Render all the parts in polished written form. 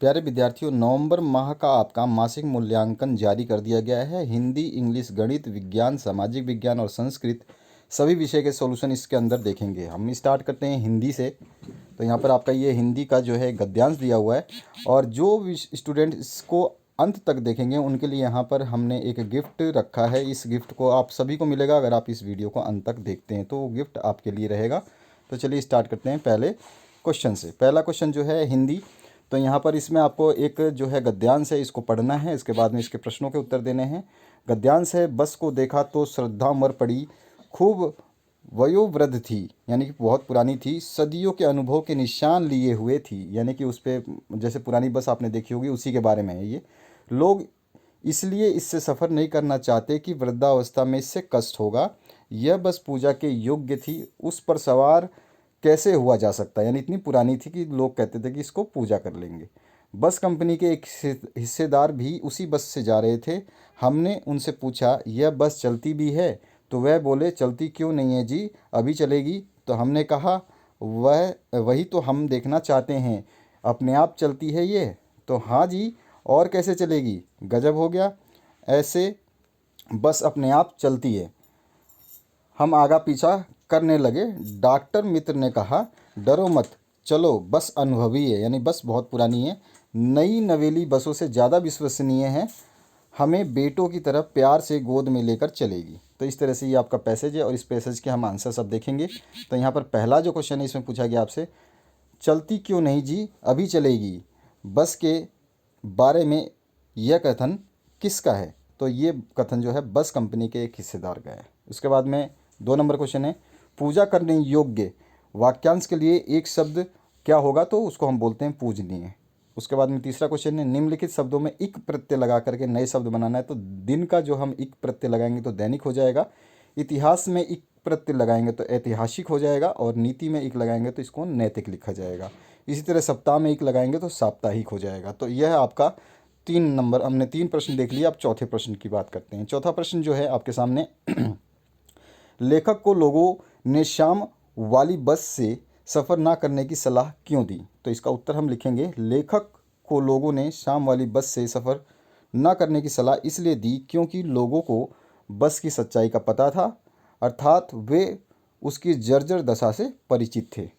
प्यारे विद्यार्थियों, नवंबर माह का आपका मासिक मूल्यांकन जारी कर दिया गया है। हिंदी, इंग्लिश, गणित, विज्ञान, सामाजिक विज्ञान और संस्कृत सभी विषय के सॉल्यूशन इसके अंदर देखेंगे। हम स्टार्ट करते हैं हिंदी से। तो यहाँ पर आपका ये हिंदी का जो है गद्यांश दिया हुआ है, और जो भी स्टूडेंट इसको अंत तक देखेंगे उनके लिए यहाँ पर हमने एक गिफ्ट रखा है। इस गिफ्ट को आप सभी को मिलेगा अगर आप इस वीडियो को अंत तक देखते हैं, तो वो गिफ्ट आपके लिए रहेगा। तो चलिए स्टार्ट करते हैं पहले क्वेश्चन से। पहला क्वेश्चन जो है हिंदी, तो यहाँ पर इसमें आपको एक जो है गद्यांश है, इसको पढ़ना है, इसके बाद में इसके प्रश्नों के उत्तर देने हैं। गद्यांश है, बस को देखा तो श्रद्धा मर पड़ी, खूब वयोवृद्ध थी, यानी कि बहुत पुरानी थी, सदियों के अनुभव के निशान लिए हुए थी, यानी कि उस पर जैसे पुरानी बस आपने देखी होगी उसी के बारे में है ये। लोग इसलिए इससे सफ़र नहीं करना चाहते कि वृद्धावस्था में इससे कष्ट होगा। यह बस पूजा के योग्य थी, उस पर सवार कैसे हुआ जा सकता है, यानी इतनी पुरानी थी कि लोग कहते थे कि इसको पूजा कर लेंगे। बस कंपनी के एक हिस्सेदार भी उसी बस से जा रहे थे। हमने उनसे पूछा, यह बस चलती भी है? तो वह बोले, चलती क्यों नहीं है जी, अभी चलेगी। तो हमने कहा, वह वही तो हम देखना चाहते हैं, अपने आप चलती है ये? तो हाँ जी, और कैसे चलेगी? गजब हो गया, ऐसे बस अपने आप चलती है। हम आगा पीछा करने लगे। डॉक्टर मित्र ने कहा, डरो मत, चलो, बस अनुभवी है, यानी बस बहुत पुरानी है, नई नवेली बसों से ज़्यादा विश्वसनीय है, हमें बेटों की तरह प्यार से गोद में लेकर चलेगी। तो इस तरह से ये आपका पैसेज है, और इस पैसेज के हम आंसर सब देखेंगे। तो यहाँ पर पहला जो क्वेश्चन है इसमें पूछा गया आपसे, चलती क्यों नहीं जी, अभी चलेगी, बस के बारे में यह कथन किसका है? तो ये कथन जो है बस कंपनी के एक हिस्सेदार का है। उसके बाद में 2 नंबर क्वेश्चन है, पूजा करने योग्य वाक्यांश के लिए एक शब्द क्या होगा? तो उसको हम बोलते हैं पूजनीय। उसके बाद में तीसरा क्वेश्चन है, निम्नलिखित शब्दों में इक प्रत्यय लगा करके नए शब्द बनाना है। तो दिन का जो हम इक प्रत्यय लगाएंगे तो दैनिक हो जाएगा, इतिहास में इक प्रत्यय लगाएंगे तो ऐतिहासिक हो जाएगा, और नीति में इक लगाएंगे तो इसको नैतिक लिखा जाएगा। इसी तरह सप्ताह में इक लगाएंगे तो साप्ताहिक हो जाएगा। तो यह आपका 3 नंबर, हमने 3 प्रश्न देख लिए। अब चौथे प्रश्न की बात करते हैं। चौथा प्रश्न जो है आपके सामने, लेखक को लोगों ने शाम वाली बस से सफ़र ना करने की सलाह क्यों दी? तो इसका उत्तर हम लिखेंगे, लेखक को लोगों ने शाम वाली बस से सफ़र ना करने की सलाह इसलिए दी क्योंकि लोगों को बस की सच्चाई का पता था, अर्थात वे उसकी जर्जर दशा से परिचित थे।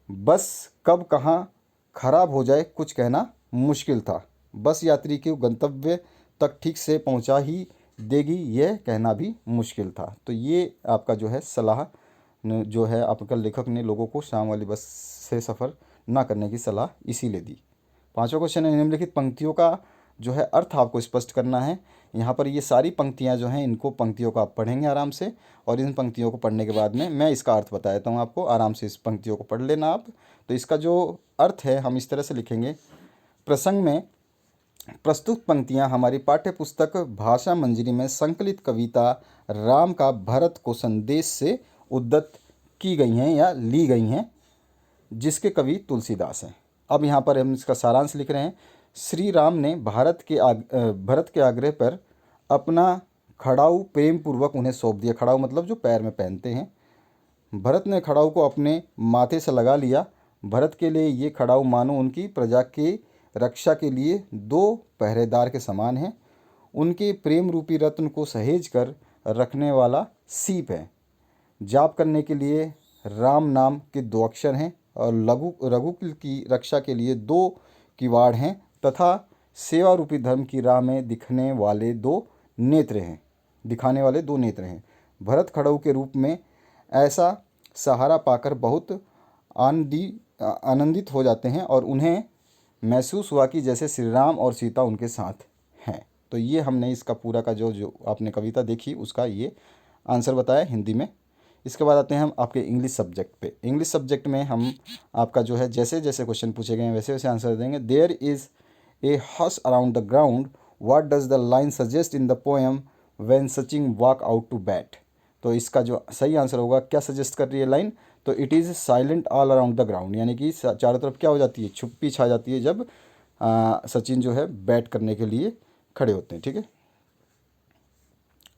बस कब कहाँ खराब हो जाए कुछ कहना मुश्किल था, बस यात्री के गंतव्य तक ठीक से पहुंचा ही देगी यह कहना भी मुश्किल था। तो ये आपका जो है सलाह जो है आपका लेखक ने लोगों को शाम वाली बस से सफ़र ना करने की सलाह इसीलिए दी। पांचवा क्वेश्चन है, निम्नलिखित पंक्तियों का जो है अर्थ आपको स्पष्ट करना है। यहाँ पर ये सारी पंक्तियाँ जो हैं, इनको पंक्तियों को आप पढ़ेंगे आराम से, और इन पंक्तियों को पढ़ने के बाद में मैं इसका अर्थ बता देता हूँ आपको, आराम से इस पंक्तियों को पढ़ लेना आप। तो इसका जो अर्थ है हम इस तरह से लिखेंगे, प्रसंग में प्रस्तुत पंक्तियाँ हमारी पाठ्य पुस्तक भाषा मंजरी में संकलित कविता राम का भरत को संदेश से उद्धत की गई हैं या ली गई हैं, जिसके कवि तुलसीदास हैं। अब यहाँ पर हम इसका सारांश लिख रहे हैं। श्री राम ने भरत के आग्रह पर अपना खड़ाऊ प्रेम पूर्वक उन्हें सौंप दिया। खड़ाऊ मतलब जो पैर में पहनते हैं। भरत ने खड़ाऊ को अपने माथे से लगा लिया। भरत के लिए ये खड़ाऊ मानो उनकी प्रजा की रक्षा के लिए 2 पहरेदार के समान है। उनके प्रेम रूपी रत्न को सहेज कर रखने वाला सीप है। जाप करने के लिए राम नाम के 2 अक्षर हैं, और रघुकुल की रक्षा के लिए 2 किवाड़ हैं, तथा सेवा रूपी धर्म की राह में दिखाने वाले दो नेत्र हैं। भरत खड़ाऊ के रूप में ऐसा सहारा पाकर बहुत आनंदित हो जाते हैं, और उन्हें महसूस हुआ कि जैसे श्री राम और सीता उनके साथ हैं। तो ये हमने इसका पूरा का जो आपने कविता देखी उसका ये आंसर बताया हिंदी में। इसके बाद आते हैं हम आपके इंग्लिश सब्जेक्ट पे। इंग्लिश सब्जेक्ट में हम आपका जो है जैसे जैसे क्वेश्चन पूछे गए हैं वैसे वैसे आंसर देंगे। There is a hush around the ground, what does the line suggest in the poem when Sachin walk out to bat? तो इसका जो सही आंसर होगा, क्या सजेस्ट कर रही है लाइन? तो it is silent all around the ground, यानी कि चारों तरफ क्या हो जाती है, छुप्पी छा जाती है जब सचिन जो है बैट करने के लिए खड़े होते हैं। ठीक है,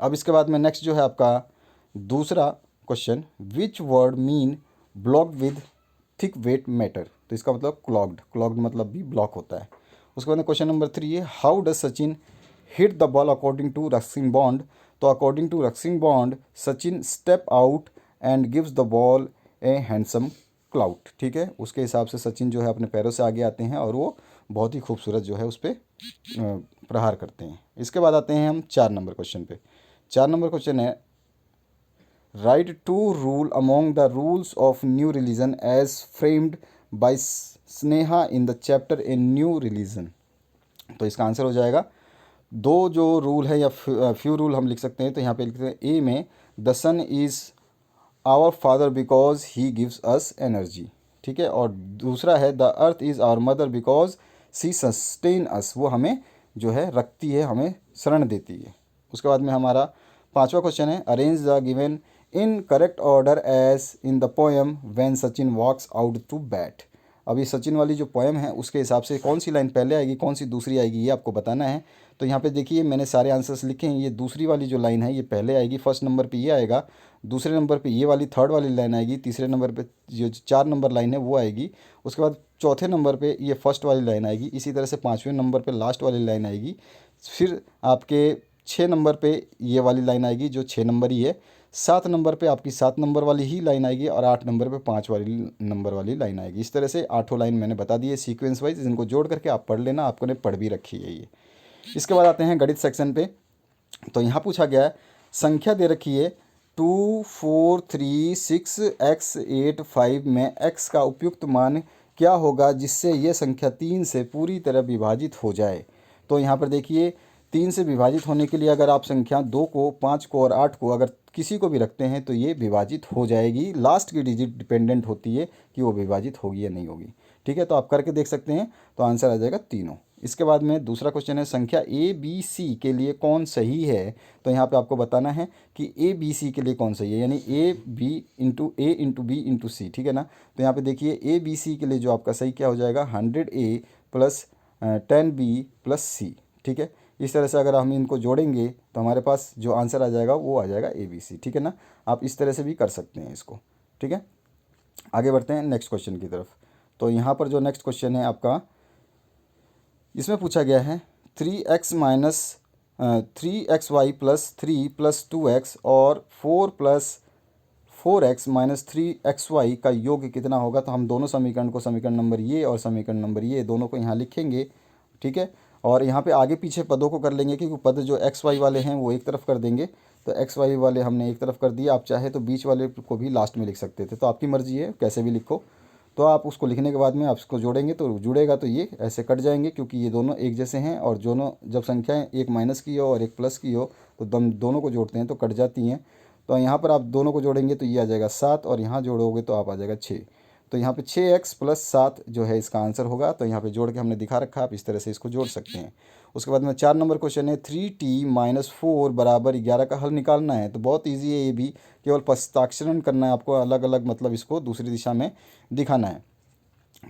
अब इसके बाद में नेक्स्ट जो है आपका दूसरा question, which word mean blocked with thick wet matter? तो इसका मतलब क्लॉग्ड। क्लॉग्ड मतलब भी ब्लॉक होता है। उसके बाद क्वेश्चन नंबर 3 है, how does Sachin hit the ball according to Ruskin Bond. तो according to Ruskin Bond Sachin step out and gives the ball a handsome clout. ठीक है, उसके हिसाब से सचिन जो है अपने पैरों से आगे आते हैं और वो बहुत ही खूबसूरत जो है उस पर प्रहार करते हैं। इसके बाद आते हैं हम 4 नंबर क्वेश्चन पे। 4 नंबर क्वेश्चन है, write two rule among the rules of new religion as framed by Sneha in the chapter a new religion. तो इसका आंसर हो जाएगा, दो जो रूल है या फ्यू रूल हम लिख सकते हैं। तो यहाँ पे लिखते हैं ए में, the sun is our father because he gives us energy. ठीक है, और दूसरा है, the earth is our mother because she sustain us, वो हमें जो है रखती है, हमें शरण देती है। उसके बाद में हमारा 5वां क्वेश्चन है, arrange the given in correct order as in the poem when Sachin walks out to bat. अभी सचिन वाली जो पोएम है उसके हिसाब से कौन सी लाइन पहले आएगी कौन सी दूसरी आएगी ये आपको बताना है। तो यहाँ पे देखिए मैंने सारे आंसर्स लिखे हैं, ये दूसरी वाली जो लाइन है ये पहले आएगी, फर्स्ट नंबर पे ये आएगा, दूसरे नंबर पे ये वाली थर्ड वाली लाइन आएगी, तीसरे नंबर पे जो 4 नंबर लाइन है वो आएगी, उसके बाद चौथे नंबर पे ये फर्स्ट वाली लाइन आएगी, इसी तरह से 5वें नंबर पे लास्ट वाली लाइन आएगी, फिर आपके 6 नंबर पे ये वाली लाइन आएगी जो 6 नंबर ही है, 7 नंबर पे आपकी 7 नंबर वाली ही लाइन आएगी और 8 नंबर पे 5 वाली नंबर वाली लाइन आएगी। इस तरह से 8 लाइन मैंने बता दी है सीक्वेंस वाइज, इनको जोड़ करके आप पढ़ लेना, आपको ने पढ़ भी रखी है ये। इसके बाद आते हैं गणित सेक्शन पे। तो यहाँ पूछा गया है, संख्या दे रखी है 2 4 3 6 x 8 5 में x का उपयुक्त मान क्या होगा जिससे यह संख्या 3 से पूरी तरह विभाजित हो जाए। तो यहाँ पर देखिए 3 से विभाजित होने के लिए अगर आप संख्या 2 को 5 को और 8 को अगर किसी को भी रखते हैं तो ये विभाजित हो जाएगी, लास्ट की डिजिट डिपेंडेंट होती है कि वो विभाजित होगी या नहीं होगी। ठीक है, तो आप करके देख सकते हैं, तो आंसर आ जाएगा तीनों। इसके बाद में दूसरा क्वेश्चन है, संख्या ए बी सी के लिए कौन सही है। तो यहाँ पे आपको बताना है कि ए बी सी के लिए कौन सही है, यानी A B into B into C. ठीक है ना, तो यहाँ पे देखिए ए बी सी के लिए जो आपका सही क्या हो जाएगा, 100A प्लस 10B प्लस सी। ठीक है, इस तरह से अगर हम इनको जोड़ेंगे तो हमारे पास जो आंसर आ जाएगा वो आ जाएगा ए बी सी। ठीक है ना, आप इस तरह से भी कर सकते हैं इसको। ठीक है, आगे बढ़ते हैं नेक्स्ट क्वेश्चन की तरफ। तो यहाँ पर जो नेक्स्ट क्वेश्चन है आपका, इसमें पूछा गया है 3x minus 3xy plus 3 plus 2x और 4 प्लस 4x माइनस 3xy का योग कितना होगा। तो हम दोनों समीकरण को, समीकरण नंबर ये और समीकरण नंबर ये दोनों को यहाँ लिखेंगे। ठीक है, और यहाँ पे आगे पीछे पदों को कर लेंगे क्योंकि पद जो एक्स वाई वाले हैं वो एक तरफ कर देंगे। तो एक्स वाई वाले हमने एक तरफ कर दिया, आप चाहे तो बीच वाले को भी लास्ट में लिख सकते थे, तो आपकी मर्ज़ी है कैसे भी लिखो। तो आप उसको लिखने के बाद में आप उसको जोड़ेंगे तो जुड़ेगा, तो ये ऐसे कट जाएंगे क्योंकि ये दोनों एक जैसे हैं, और दोनों जब संख्याएं एक माइनस की हो और एक प्लस की हो तो दोनों को जोड़ते हैं तो कट जाती हैं। तो यहाँ पर आप दोनों को जोड़ेंगे तो ये आ जाएगा 7 और यहाँ जोड़ोगे तो आप आ जाएगा 6। तो यहाँ पे 6x प्लस 7 जो है इसका आंसर होगा। तो यहाँ पे जोड़ के हमने दिखा रखा, आप इस तरह से इसको जोड़ सकते हैं। उसके बाद में 4 नंबर क्वेश्चन है, 3t माइनस 4 बराबर 11 का हल निकालना है। तो बहुत ईजी है ये भी, केवल हस्ताक्षरण करना है आपको, अलग अलग मतलब इसको दूसरी दिशा में दिखाना है।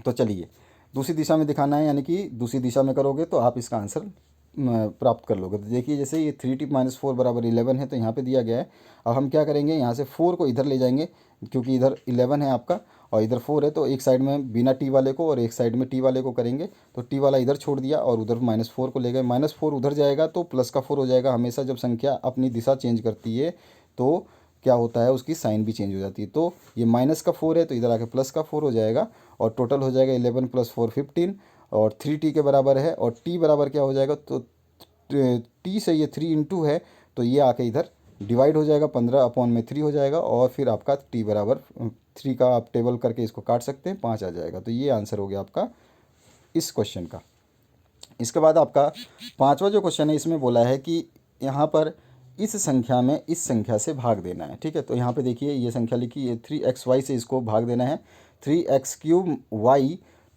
तो चलिए दूसरी दिशा में दिखाना है, यानी कि दूसरी दिशा में करोगे तो आप इसका आंसर प्राप्त कर लोगे। तो देखिए जैसे ये 3t माइनस 4 बराबर 11 है तो यहाँ पे दिया गया है। अब हम क्या करेंगे, यहाँ से 4 को इधर ले जाएंगे क्योंकि इधर 11 है आपका और इधर 4 है, तो एक साइड में बिना टी वाले को और एक साइड में टी वाले को करेंगे। तो टी वाला इधर छोड़ दिया और उधर -4 को ले गए, -4 उधर जाएगा तो प्लस का 4 हो जाएगा। हमेशा जब संख्या अपनी दिशा चेंज करती है तो क्या होता है, उसकी साइन भी चेंज हो जाती है। तो ये माइनस का 4 है तो इधर आके प्लस का 4 हो जाएगा और टोटल हो जाएगा 11 प्लस 4 15 और 3t के बराबर है। और t बराबर क्या हो जाएगा, तो t से ये 3 इंटू है तो ये आके इधर डिवाइड हो जाएगा, 15/3 हो जाएगा और फिर आपका t बराबर 3 का आप टेबल करके इसको काट सकते हैं, 5 आ जाएगा। तो ये आंसर हो गया आपका इस क्वेश्चन का। इसके बाद आपका 5वां जो क्वेश्चन है, इसमें बोला है कि यहाँ पर इस संख्या में इस संख्या से भाग देना है। ठीक है, तो यहाँ पे देखिए ये संख्या लिखी है 3xy से इसको भाग देना है, 3x³ y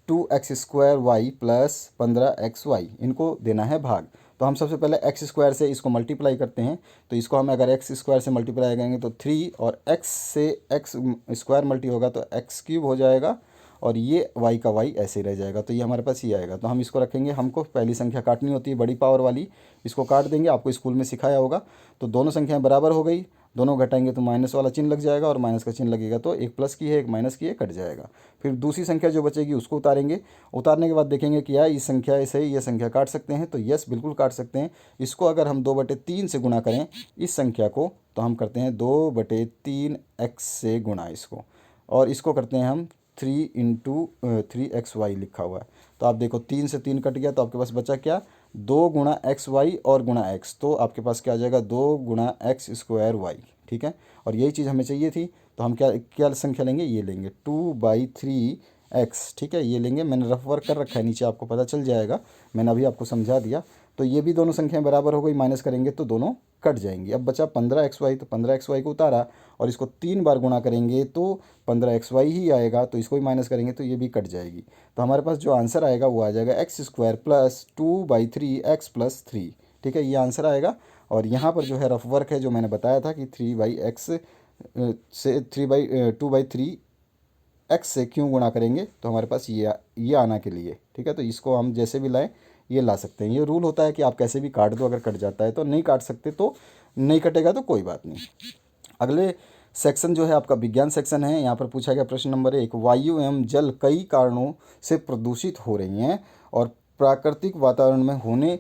2x² y plus 15xy, इनको देना है भाग। तो हम सबसे पहले x² से इसको मल्टीप्लाई करते हैं। तो इसको हम अगर x² से मल्टीप्लाई करेंगे तो 3 और x से x² मल्टी होगा तो x³ हो जाएगा और ये y का y ऐसे रह जाएगा, तो ये हमारे पास ये आएगा। तो हम इसको रखेंगे, हमको पहली संख्या काटनी होती है बड़ी पावर वाली, इसको काट देंगे, आपको स्कूल में सिखाया होगा। तो दोनों संख्याएं बराबर हो गई, दोनों घटाएंगे तो माइनस वाला चिन्ह लग जाएगा और माइनस का चिन्ह लगेगा, तो एक प्लस की है एक माइनस की है, कट जाएगा। फिर दूसरी संख्या जो बचेगी उसको उतारेंगे, उतारने के बाद देखेंगे कि यार इस संख्या से ये संख्या काट सकते हैं, तो यस बिल्कुल काट सकते हैं। इसको अगर हम 2/3 से गुणा करें इस संख्या को, तो हम करते हैं 2/3 x से गुणा इसको, और इसको करते हैं हम 3 × 3xy लिखा हुआ है। तो आप देखो 3 से 3 कट गया, तो आपके पास बचा क्या, 2 गुणा xy और गुणा x, तो आपके पास क्या आ जाएगा 2 गुणा x²y। ठीक है, और यही चीज़ हमें चाहिए थी, तो हम क्या क्या संख्या लेंगे, ये लेंगे 2/3x। ठीक है, ये लेंगे, मैंने रफ वर्क कर रखा है नीचे, आपको पता चल जाएगा, मैंने अभी आपको समझा दिया। तो ये भी दोनों संख्याएं बराबर हो गई, माइनस करेंगे तो दोनों कट जाएंगी। अब बचा 15xy, तो 15xy को उतारा और इसको 3 बार गुणा करेंगे तो 15xy ही आएगा, तो इसको भी माइनस करेंगे तो ये भी कट जाएगी। तो हमारे पास जो आंसर आएगा वो आ जाएगा x² + 2/3x + 3। ठीक है, ये आंसर आएगा। और यहाँ पर जो है रफ वर्क है, जो मैंने बताया था कि 3/x से 2/3x से क्यों गुणा करेंगे, तो हमारे पास ये आना के लिए। ठीक है, तो इसको हम जैसे भी लाएं ये ला सकते हैं। ये रूल होता है कि आप कैसे भी काट दो, अगर कट जाता है तो, नहीं काट सकते तो नहीं कटेगा तो कोई बात नहीं। अगले सेक्शन जो है आपका विज्ञान सेक्शन है। यहाँ पर पूछा गया प्रश्न नंबर 1, वायु एवं जल कई कारणों से प्रदूषित हो रही हैं और प्राकृतिक वातावरण में होने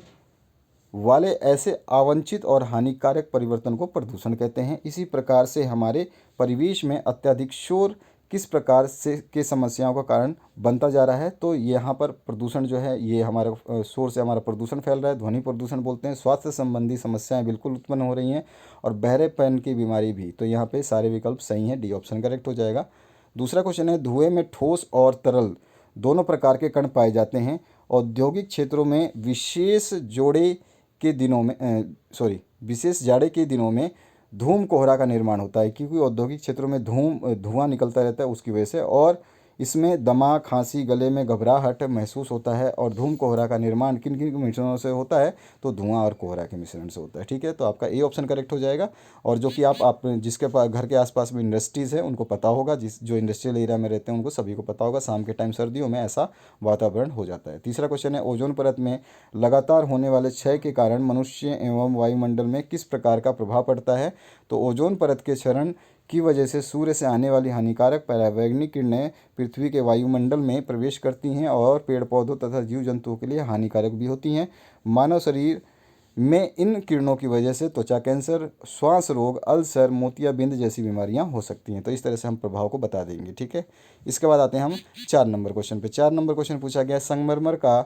वाले ऐसे अवांछित और हानिकारक परिवर्तन को प्रदूषण कहते हैं। इसी प्रकार से हमारे परिवेश में अत्यधिक शोर किस प्रकार से के समस्याओं का कारण बनता जा रहा है। तो यहाँ पर प्रदूषण जो है, ये हमारा शोर से हमारा प्रदूषण फैल रहा है, ध्वनि प्रदूषण बोलते हैं। स्वास्थ्य संबंधी समस्याएं बिल्कुल उत्पन्न हो रही हैं और बहरेपन की बीमारी भी। तो यहाँ पे सारे विकल्प सही हैं, डी ऑप्शन करेक्ट हो जाएगा। दूसरा क्वेश्चन है, धुएं में ठोस और तरल दोनों प्रकार के कण पाए जाते हैं। औद्योगिक क्षेत्रों में विशेष जाड़े के दिनों में धूम कोहरा का निर्माण होता है, क्योंकि औद्योगिक क्षेत्रों में धुआं निकलता रहता है उसकी वजह से, और इसमें दमा, खांसी, गले में घबराहट महसूस होता है। और धूम कोहरा का निर्माण किन किन मिश्रणों से होता है, तो धुआं और कोहरा के मिश्रण से होता है। ठीक है, तो आपका ए ऑप्शन करेक्ट हो जाएगा। और जो कि आप जिसके पास घर के आसपास में इंडस्ट्रीज़ है उनको पता होगा, जो इंडस्ट्रियल एरिया में रहते हैं उनको सभी को पता होगा, शाम के टाइम सर्दियों में ऐसा वातावरण हो जाता है। तीसरा क्वेश्चन है, ओजोन परत में लगातार होने वाले क्षय के कारण मनुष्य एवं वायुमंडल में किस प्रकार का प्रभाव पड़ता है। तो ओजोन परत के क्षरण की वजह से सूर्य से आने वाली हानिकारक पराबैंगनी किरणें पृथ्वी के वायुमंडल में प्रवेश करती हैं और पेड़ पौधों तथा जीव जंतुओं के लिए हानिकारक भी होती हैं। मानव शरीर में इन किरणों की वजह से त्वचा कैंसर, श्वास रोग, अल्सर, मोतियाबिंद जैसी बीमारियां हो सकती हैं। तो इस तरह से हम प्रभाव को बता देंगे। ठीक है, इसके बाद आते हैं हम 4 नंबर क्वेश्चन पे। 4 नंबर क्वेश्चन पूछा गया, संगमरमर का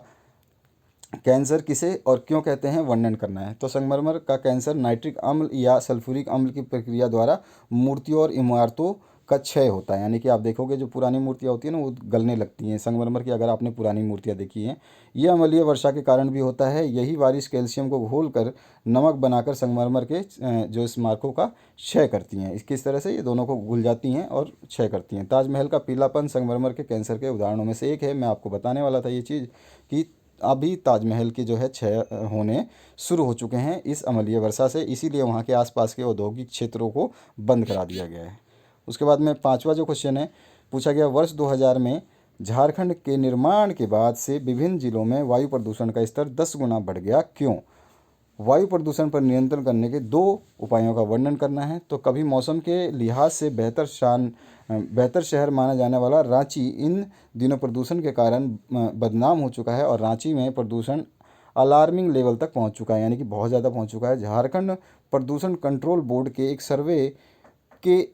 कैंसर किसे और क्यों कहते हैं, वर्णन करना है। तो संगमरमर का कैंसर नाइट्रिक अम्ल या सल्फ्यूरिक अम्ल की प्रक्रिया द्वारा मूर्तियों और इमारतों का क्षय होता है। यानी कि आप देखोगे जो पुरानी मूर्तियाँ होती हैं ना, वो गलने लगती हैं संगमरमर की, अगर आपने पुरानी मूर्तियाँ देखी हैं। ये अम्लीय वर्षा के कारण भी होता है। यही बारिश कैल्शियम को घोलकर नमक बनाकर संगमरमर के जो स्मारकों का क्षय करती हैं। किस तरह से ये दोनों को घुल जाती हैं और क्षय करती हैं। ताजमहल का पीलापन संगमरमर के कैंसर के उदाहरणों में से एक है। मैं आपको बताने वाला था ये चीज़ कि अभी ताजमहल के जो है क्षय होने शुरू हो चुके हैं इस अम्लीय वर्षा से, इसीलिए वहाँ के आसपास के औद्योगिक क्षेत्रों को बंद करा दिया गया है। उसके बाद में 5वां जो क्वेश्चन है पूछा गया, वर्ष 2000 में झारखंड के निर्माण के बाद से विभिन्न जिलों में वायु प्रदूषण का स्तर 10 गुना बढ़ गया, क्यों। वायु प्रदूषण पर नियंत्रण करने के 2 उपायों का वर्णन करना है। तो कभी मौसम के लिहाज से बेहतर शहर माना जाने वाला रांची इन दिनों प्रदूषण के कारण बदनाम हो चुका है और रांची में प्रदूषण अलार्मिंग लेवल तक पहुंच चुका है, यानी कि बहुत ज़्यादा पहुंच चुका है। झारखंड प्रदूषण कंट्रोल बोर्ड के एक सर्वे के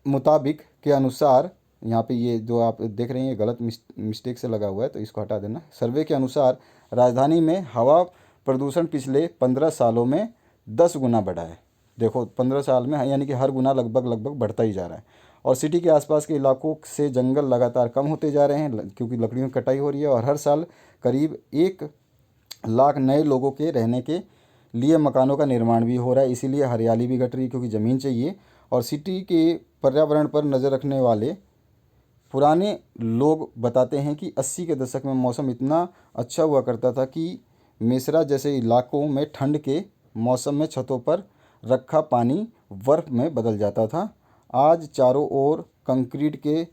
मुताबिक के अनुसार, यहाँ पे ये जो आप देख रहे हैं ये गलत मिस्टेक से लगा हुआ है, तो इसको हटा देना। सर्वे के अनुसार राजधानी में हवा प्रदूषण पिछले 15 सालों में 10 गुना बढ़ा है। देखो 15 साल में, यानी कि हर गुना लगभग बढ़ता ही जा रहा है। और सिटी के आसपास के इलाकों से जंगल लगातार कम होते जा रहे हैं, क्योंकि लकड़ियों की कटाई हो रही है। और हर साल करीब 1 लाख नए लोगों के रहने के लिए मकानों का निर्माण भी हो रहा है, इसीलिए हरियाली भी घट रही है, क्योंकि ज़मीन चाहिए। और सिटी के पर्यावरण पर नज़र रखने वाले पुराने लोग बताते हैं कि 80 के दशक में मौसम इतना अच्छा हुआ करता था कि मेसरा जैसे इलाकों में ठंड के मौसम में छतों पर रखा पानी बर्फ़ में बदल जाता था। आज चारों ओर कंक्रीट के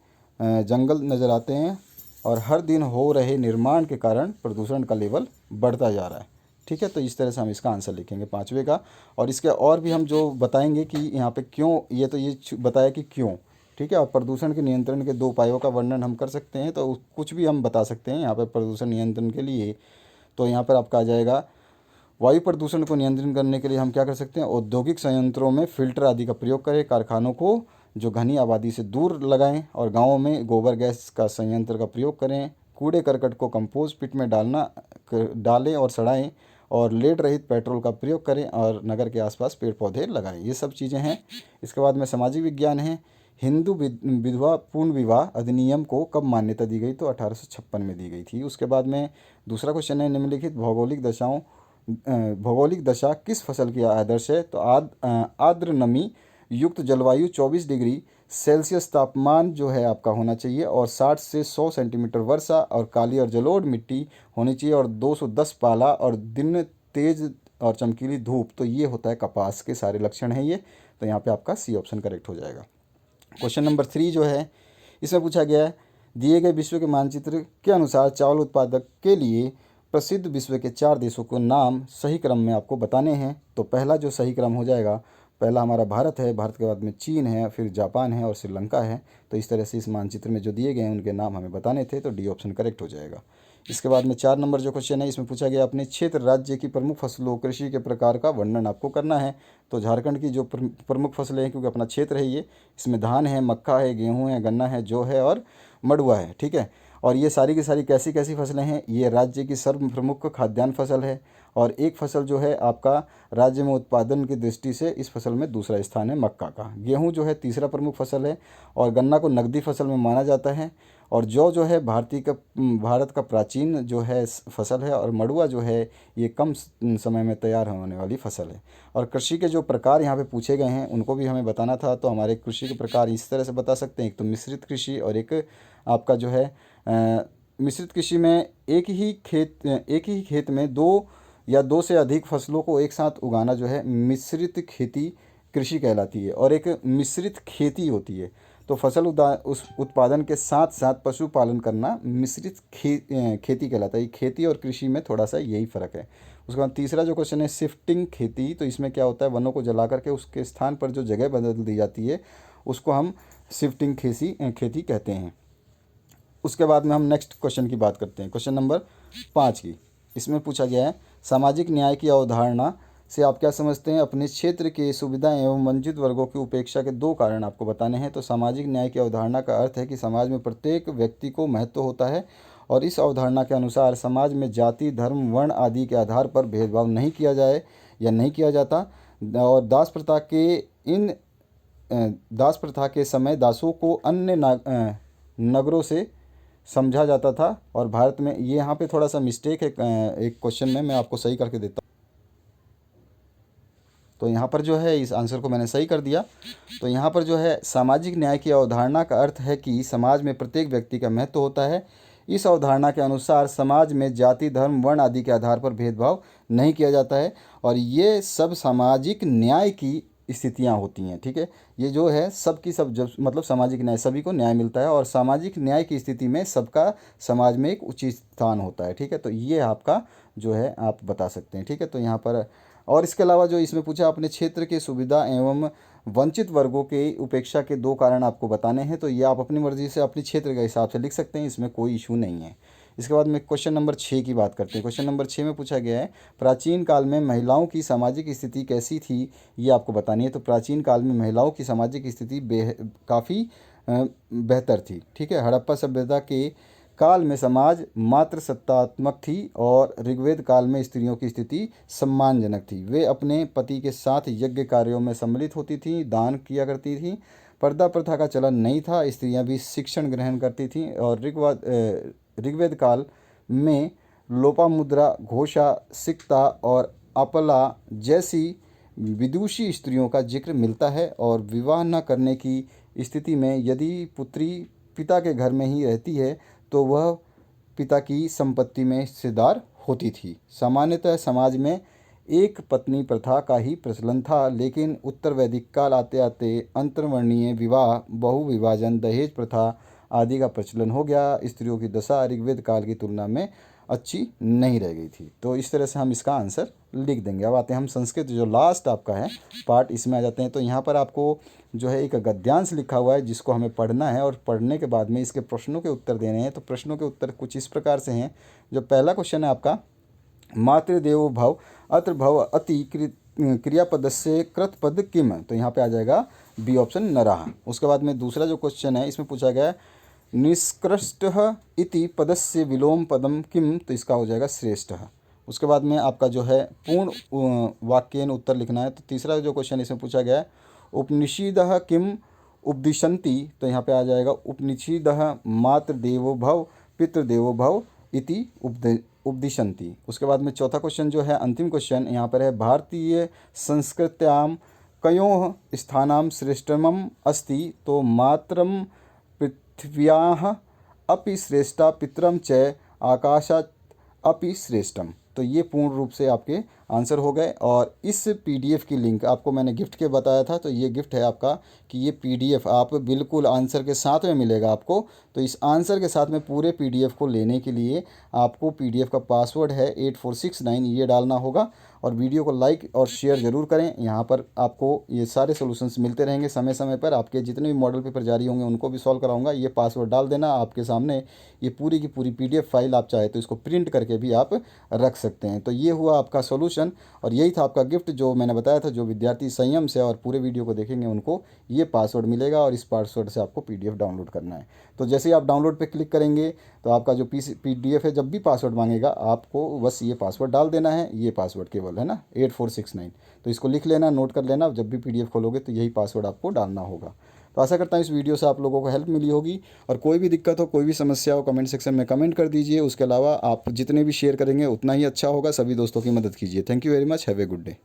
जंगल नज़र आते हैं और हर दिन हो रहे निर्माण के कारण प्रदूषण का लेवल बढ़ता जा रहा है। ठीक है, तो इस तरह से हम इसका आंसर लिखेंगे पाँचवें का। और इसके और भी हम जो बताएंगे कि यहाँ पे क्यों, ये तो ये बताया कि क्यों। ठीक है, और प्रदूषण के नियंत्रण के 2 उपायों का वर्णन हम कर सकते हैं, तो कुछ भी हम बता सकते हैं यहाँ पर प्रदूषण नियंत्रण के लिए। तो यहाँ पर आपका आ जाएगा, वायु प्रदूषण को नियंत्रण करने के लिए हम क्या कर सकते हैं, औद्योगिक संयंत्रों में फिल्टर आदि का प्रयोग करें, कारखानों को जो घनी आबादी से दूर लगाएं और गांवों में गोबर गैस का संयंत्र का प्रयोग करें, कूड़े करकट को कंपोस्ट पिट में डालें और सड़ाएं, और लेड रहित पेट्रोल का प्रयोग करें, और नगर के आसपास पेड़ पौधे लगाएं। ये सब चीज़ें हैं। इसके बाद में सामाजिक विज्ञान है। हिंदू विधवा पूर्ण विवाह अधिनियम को कब मान्यता दी गई, तो 1856 में दी गई थी। उसके बाद में दूसरा क्वेश्चन है, निम्नलिखित भौगोलिक दशा किस फसल की आदर्श है, तो आर्द्र नमी युक्त जलवायु 24 डिग्री सेल्सियस तापमान जो है आपका होना चाहिए, और 60 से 100 सेंटीमीटर वर्षा, और काली और जलोढ़ मिट्टी होनी चाहिए, और 210 पाला, और दिन तेज और चमकीली धूप। तो ये होता है कपास के सारे लक्षण हैं ये। तो यहाँ पे आपका सी ऑप्शन करेक्ट हो जाएगा। क्वेश्चन नंबर 3 जो है, इसमें पूछा गया है, दिए गए विश्व के मानचित्र के अनुसार चावल उत्पादक के लिए प्रसिद्ध विश्व के 4 देशों को नाम सही क्रम में आपको बताने हैं। तो पहला जो सही क्रम हो जाएगा, पहला हमारा भारत है, भारत के बाद में चीन है, फिर जापान है और श्रीलंका है। तो इस तरह से इस मानचित्र में जो दिए गए हैं उनके नाम हमें बताने थे, तो डी ऑप्शन करेक्ट हो जाएगा। इसके बाद में 4 नंबर जो क्वेश्चन है, इसमें पूछा गया, अपने क्षेत्र राज्य की प्रमुख फसलों कृषि के प्रकार का वर्णन आपको करना है। तो झारखंड की जो प्रमुख फसलें हैं, क्योंकि अपना क्षेत्र है ये, इसमें धान है, मक्का है, गेहूँ है, गन्ना है, जौ है और मड़ुआ है। ठीक है, और ये सारी की सारी कैसी कैसी फसलें हैं, ये राज्य की सर्व प्रमुख खाद्यान्न फसल है। और एक फसल जो है आपका राज्य में उत्पादन की दृष्टि से इस फसल में दूसरा स्थान है मक्का का। गेहूं जो है तीसरा प्रमुख फसल है, और गन्ना को नकदी फसल में माना जाता है। और जौ जो है भारत का प्राचीन जो है फसल है। और मड़ुआ जो है ये कम समय में तैयार होने वाली फसल है। और कृषि के जो प्रकार यहाँ पे पूछे गए हैं उनको भी हमें बताना था। तो हमारे कृषि के प्रकार इस तरह से बता सकते हैं, एक तो मिश्रित कृषि, और एक आपका जो है मिश्रित कृषि में एक ही खेत में 2 या 2 से अधिक फसलों को एक साथ उगाना जो है मिश्रित खेती कृषि कहलाती है। और एक मिश्रित खेती होती है, तो फसल उस उत्पादन के साथ साथ पशुपालन करना मिश्रित खेती कहलाता है। खेती और कृषि में थोड़ा सा यही फ़र्क है। उसके बाद तीसरा जो क्वेश्चन है, शिफ्टिंग खेती। तो इसमें क्या होता है, वनों को जला करके उसके स्थान पर जो जगह बदल दी जाती है उसको हम शिफ्टिंग खेती कहते हैं। उसके बाद में हम नेक्स्ट क्वेश्चन की बात करते हैं, क्वेश्चन नंबर 5 की। इसमें पूछा गया है, सामाजिक न्याय की अवधारणा से आप क्या समझते हैं, अपने क्षेत्र के सुविधा एवं वंचित वर्गों की उपेक्षा के 2 कारण आपको बताने हैं। तो सामाजिक न्याय की अवधारणा का अर्थ है कि समाज में प्रत्येक व्यक्ति को महत्व होता है, और इस अवधारणा के अनुसार समाज में जाति, धर्म, वर्ण आदि के आधार पर भेदभाव नहीं किया जाए या नहीं किया जाता। और दास प्रथा के समय दासों को अन्य नगरों से समझा जाता था। और भारत में ये यहाँ पे थोड़ा सा मिस्टेक है, एक क्वेश्चन में मैं आपको सही करके देता हूँ। तो यहाँ पर जो है इस आंसर को मैंने सही कर दिया। तो यहाँ पर जो है सामाजिक न्याय की अवधारणा का अर्थ है कि समाज में प्रत्येक व्यक्ति का महत्व होता है। इस अवधारणा के अनुसार समाज में जाति, धर्म, वर्ण आदि के आधार पर भेदभाव नहीं किया जाता है, और ये सब सामाजिक न्याय की स्थितियाँ होती हैं। ठीक है, ये जो है सबकी सब जब मतलब सामाजिक न्याय, सभी को न्याय मिलता है, और सामाजिक न्याय की स्थिति में सबका समाज में एक उचित स्थान होता है। ठीक है, तो ये आपका जो है आप बता सकते हैं। ठीक है, तो यहाँ पर और इसके अलावा जो इसमें पूछा, अपने क्षेत्र के सुविधा एवं वंचित वर्गों के उपेक्षा के 2 कारण आपको बताने हैं। तो ये आप अपनी मर्जी से अपने क्षेत्र के हिसाब से लिख सकते हैं, इसमें कोई इशू नहीं है। इसके बाद में क्वेश्चन नंबर 6 की बात करते हैं। क्वेश्चन नंबर 6 में पूछा गया है, प्राचीन काल में महिलाओं की सामाजिक स्थिति कैसी थी, ये आपको बतानी है। तो प्राचीन काल में महिलाओं की सामाजिक स्थिति काफ़ी बेहतर थी। ठीक है, हड़प्पा सभ्यता के काल में समाज मात्र सत्तात्मक थी, और ऋग्वेद काल में स्त्रियों की स्थिति सम्मानजनक थी। वे अपने पति के साथ यज्ञ कार्यों में सम्मिलित होती थीं, दान किया करती थीं। पर्दा प्रथा का चलन नहीं था, स्त्रियां भी शिक्षण ग्रहण करती थीं। और ऋग्वेद काल में लोपामुद्रा, घोषा, सिक्ता और अपला जैसी विदुषी स्त्रियों का जिक्र मिलता है। और विवाह न करने की स्थिति में यदि पुत्री पिता के घर में ही रहती है तो वह पिता की संपत्ति में हिस्सेदार होती थी। सामान्यतः समाज में एक पत्नी प्रथा का ही प्रचलन था, लेकिन उत्तर वैदिक काल आते आते अंतर्वर्णीय विवाह, बहुविभाजन, दहेज प्रथा आदि का प्रचलन हो गया। स्त्रियों की दशा ऋग्वेद काल की तुलना में अच्छी नहीं रह गई थी। तो इस तरह से हम इसका आंसर लिख देंगे। अब आते हैं हम संस्कृत जो लास्ट आपका है पार्ट, इसमें आ जाते हैं। तो यहाँ पर आपको जो है एक गद्यांश लिखा हुआ है जिसको हमें पढ़ना है और पढ़ने के बाद में इसके प्रश्नों के उत्तर देने हैं। तो प्रश्नों के उत्तर कुछ इस प्रकार से हैं। जो पहला क्वेश्चन है आपका, मातृदेवो भव अत्र भव अति क्रियापद से कृतपद किम, तो यहाँ पे आ जाएगा बी ऑप्शन नरः। उसके बाद में दूसरा जो क्वेश्चन है इसमें पूछा गया है निष्कृष्टः इति पदस्य विलोम पदम किम, तो इसका हो जाएगा श्रेष्ठः। उसके बाद में आपका जो है पूर्ण वाक्येन उत्तर लिखना है। तो तीसरा जो क्वेश्चन इसमें पूछा गया है उपनिषदः किम उपदिशन्ति, तो यहाँ पे आ जाएगा उपनिषदः मातृदेवो भव पितृदेवो भव इति उपदिशन्ति। उसके बाद में चौथा क्वेश्चन जो है अंतिम क्वेश्चन यहाँ पर है भारतीय संस्कृत्याम कयोः स्थानां श्रेष्ठतमम् अस्ति, तो मातरं पृथिव्याः अपि श्रेष्ठा पितरं च आकाशात् अपि श्रेष्ठम। तो ये पूर्ण रूप से आपके आंसर हो गए। और इस पीडीएफ की लिंक आपको मैंने गिफ्ट के बताया था, तो ये गिफ्ट है आपका कि ये पीडीएफ आप बिल्कुल आंसर के साथ में मिलेगा आपको। तो इस आंसर के साथ में पूरे पीडीएफ को लेने के लिए आपको पीडीएफ का पासवर्ड है 8469 ये डालना होगा। और वीडियो को लाइक और शेयर ज़रूर करें। यहाँ पर आपको ये सारे सॉल्यूशंस मिलते रहेंगे समय समय पर। आपके जितने भी मॉडल पेपर जारी होंगे उनको भी सॉल्व कराऊंगा। ये पासवर्ड डाल देना, आपके सामने ये पूरी की पूरी पीडीएफ फाइल आप चाहे तो इसको प्रिंट करके भी आप रख सकते हैं। तो ये हुआ आपका सॉल्यूशन और यही था आपका गिफ्ट जो मैंने बताया था। जो विद्यार्थी संयम से और पूरे वीडियो को देखेंगे उनको ये पासवर्ड मिलेगा और इस पासवर्ड से आपको पीडीएफ डाउनलोड करना है। तो जैसे ही आप डाउनलोड पे क्लिक करेंगे तो आपका जो पीडीएफ है जब भी पासवर्ड मांगेगा आपको बस ये पासवर्ड डाल देना है। ये पासवर्ड केवल है ना 8469, तो इसको लिख लेना, नोट कर लेना। जब भी पीडीएफ खोलोगे तो यही पासवर्ड आपको डालना होगा। तो आशा करता हूँ इस वीडियो से आप लोगों को हेल्प मिली होगी। और कोई भी दिक्कत हो, कोई भी समस्या हो, कमेंट सेक्शन में कमेंट कर दीजिए। उसके अलावा आप जितने भी शेयर करेंगे उतना ही अच्छा होगा। सभी दोस्तों की मदद कीजिए। Thank you very much. Have a good day.